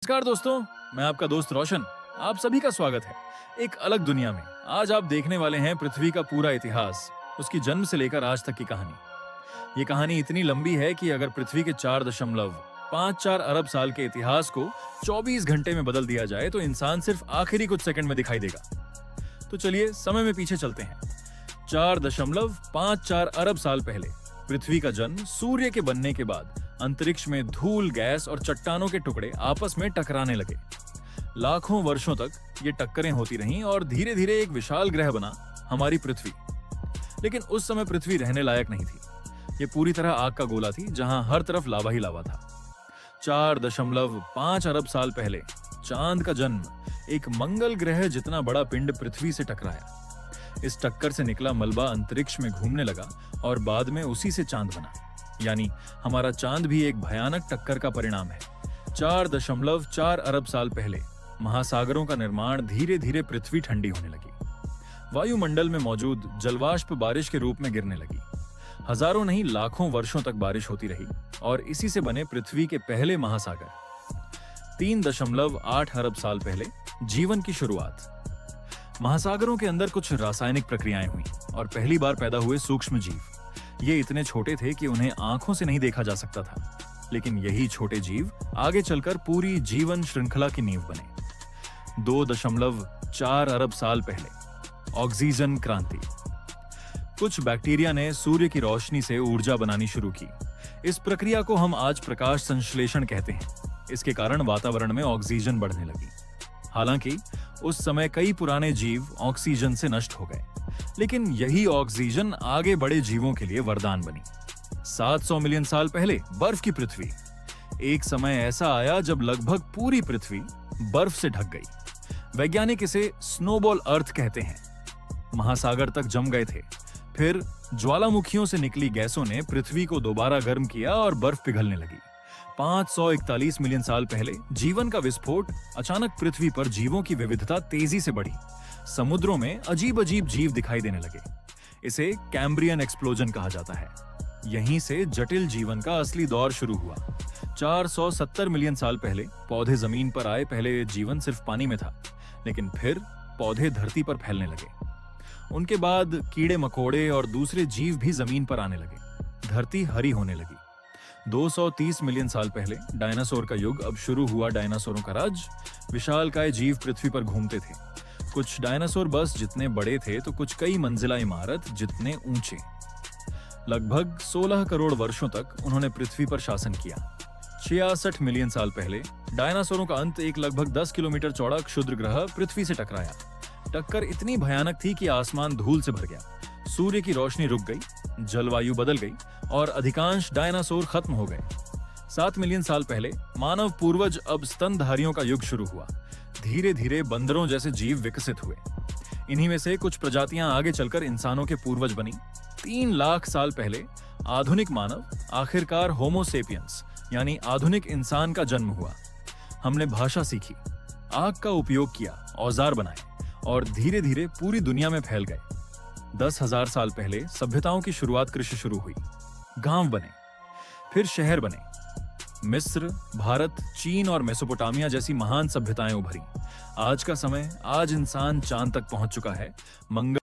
नमस्कार दोस्तों, मैं आपका दोस्त रोशन। आप सभी का स्वागत है एक अलग दुनिया में। आज आप देखने वाले हैं पृथ्वी का पूरा इतिहास, उसकी जन्म से लेकर आज तक की कहानी। ये कहानी इतनी लंबी है कि अगर पृथ्वी के 4.54 अरब साल के इतिहास को 24 घंटे में बदल दिया जाए तो इंसान सिर्फ आखिरी कुछ सेकंड में दिखाई देगा। तो चलिए समय में पीछे चलते हैं। 4.54 अरब साल पहले पृथ्वी का जन्म सूर्य के बनने के बाद अंतरिक्ष में धूल, गैस और चट्टानों के टुकड़े आपस में टकराने लगे। लाखों वर्षों तक ये टक्करें होती रहीं और धीरे धीरे एक विशाल ग्रह बना हमारी पृथ्वी। लेकिन उस समय पृथ्वी रहने लायक नहीं थी। ये पूरी तरह आग का गोला थी जहां हर तरफ लावा ही लावा था। 4.5 अरब साल पहले चांद का जन्म एक मंगल ग्रह जितना बड़ा पिंड पृथ्वी से टकराया। इस टक्कर से निकला मलबा अंतरिक्ष में घूमने लगा और बाद में उसी से चांद बना। यानी हमारा चांद भी एक भयानक टक्कर का परिणाम है। 4.4 अरब साल पहले महासागरों का निर्माण धीरे धीरे पृथ्वी ठंडी होने लगी। वायुमंडल में मौजूद जलवाष्प बारिश के रूप में गिरने लगी। हजारों नहीं लाखों वर्षों तक बारिश होती रही और इसी से बने पृथ्वी के पहले महासागर। 3.8 अरब साल पहले जीवन की शुरुआत। महासागरों के अंदर कुछ रासायनिक प्रक्रियाएं हुई और पहली बार पैदा हुए सूक्ष्म जीव। ये इतने छोटे थे कि उन्हें आंखों से नहीं देखा जा सकता था, लेकिन यही छोटे जीव आगे चलकर पूरी जीवन श्रृंखला की नींव बने। 2.4 अरब साल पहले ऑक्सीजन क्रांति। कुछ बैक्टीरिया ने सूर्य की रोशनी से ऊर्जा बनानी शुरू की। इस प्रक्रिया को हम आज प्रकाश संश्लेषण कहते हैं। इसके कारण वातावरण में ऑक्सीजन बढ़ने लगी। हालांकि उस समय कई पुराने जीव ऑक्सीजन से नष्ट हो गए, लेकिन यही ऑक्सीजन आगे बड़े जीवों के लिए वरदान बनी। 700 मिलियन साल पहले बर्फ की पृथ्वी। एक समय ऐसा आया जब लगभग पूरी पृथ्वी बर्फ से ढक गई। वैज्ञानिक इसे स्नोबॉल अर्थ कहते हैं। महासागर तक जम गए थे। फिर ज्वालामुखियों से निकली गैसों ने पृथ्वी को दोबारा गर्म किया और बर्फ पिघलने लगी। 541 मिलियन साल पहले जीवन का विस्फोट। अचानक पृथ्वी पर जीवों की विविधता तेजी से बढ़ी। समुद्रों में अजीब अजीब जीव दिखाई देने लगे। इसे कैम्ब्रियन एक्सप्लोजन कहा जाता है। यहीं से जटिल जीवन का असली दौर शुरू हुआ। 470 मिलियन साल पहले पौधे जमीन पर आए। पहले जीवन सिर्फ पानी में था, लेकिन फिर पौधे धरती पर फैलने लगे। उनके बाद कीड़े मकोड़े और दूसरे जीव भी जमीन पर आने लगे। धरती हरी होने लगी। 230 मिलियन साल पहले डायनासोर का युग अब शुरू हुआ। डायनासोरों का राज। विशालकाय जीव पृथ्वी पर घूमते थे। कुछ डायनासोर बस जितने बड़े थे तो कुछ कई मंजिला इमारत जितने ऊंचे। लगभग 16 करोड़ वर्षों तक उन्होंने पृथ्वी पर शासन किया। 66 मिलियन साल पहले डायनासोरों का अंत एक लगभग 10 किलोमीटर चौड़ा क्षुद्र ग्रह पृथ्वी से टकराया। टक्कर इतनी भयानक थी कि आसमान धूल से भर गया। सूर्य की रोशनी रुक गई, जलवायु बदल गई और अधिकांश डायनासोर खत्म हो गए। 7 मिलियन साल पहले मानव पूर्वज अब स्तनधारियों का युग शुरू हुआ। धीरे धीरे बंदरों जैसे जीव विकसित हुए। इन्हीं में से कुछ प्रजातियां आगे चलकर इंसानों के पूर्वज बनी। 3 लाख साल पहले आधुनिक मानव, आखिरकार होमो सेपियंस यानी आधुनिक इंसान का जन्म हुआ। हमने भाषा सीखी, आग का उपयोग किया, औजार बनाए और धीरे धीरे पूरी दुनिया में फैल गए। 10,000 साल पहले सभ्यताओं की शुरुआत कृषि शुरू हुई। गांव बने, फिर शहर बने। मिस्र, भारत, चीन और मेसोपोटामिया जैसी महान सभ्यताएं उभरी। आज का समय, आज इंसान चांद तक पहुंच चुका है। मंगल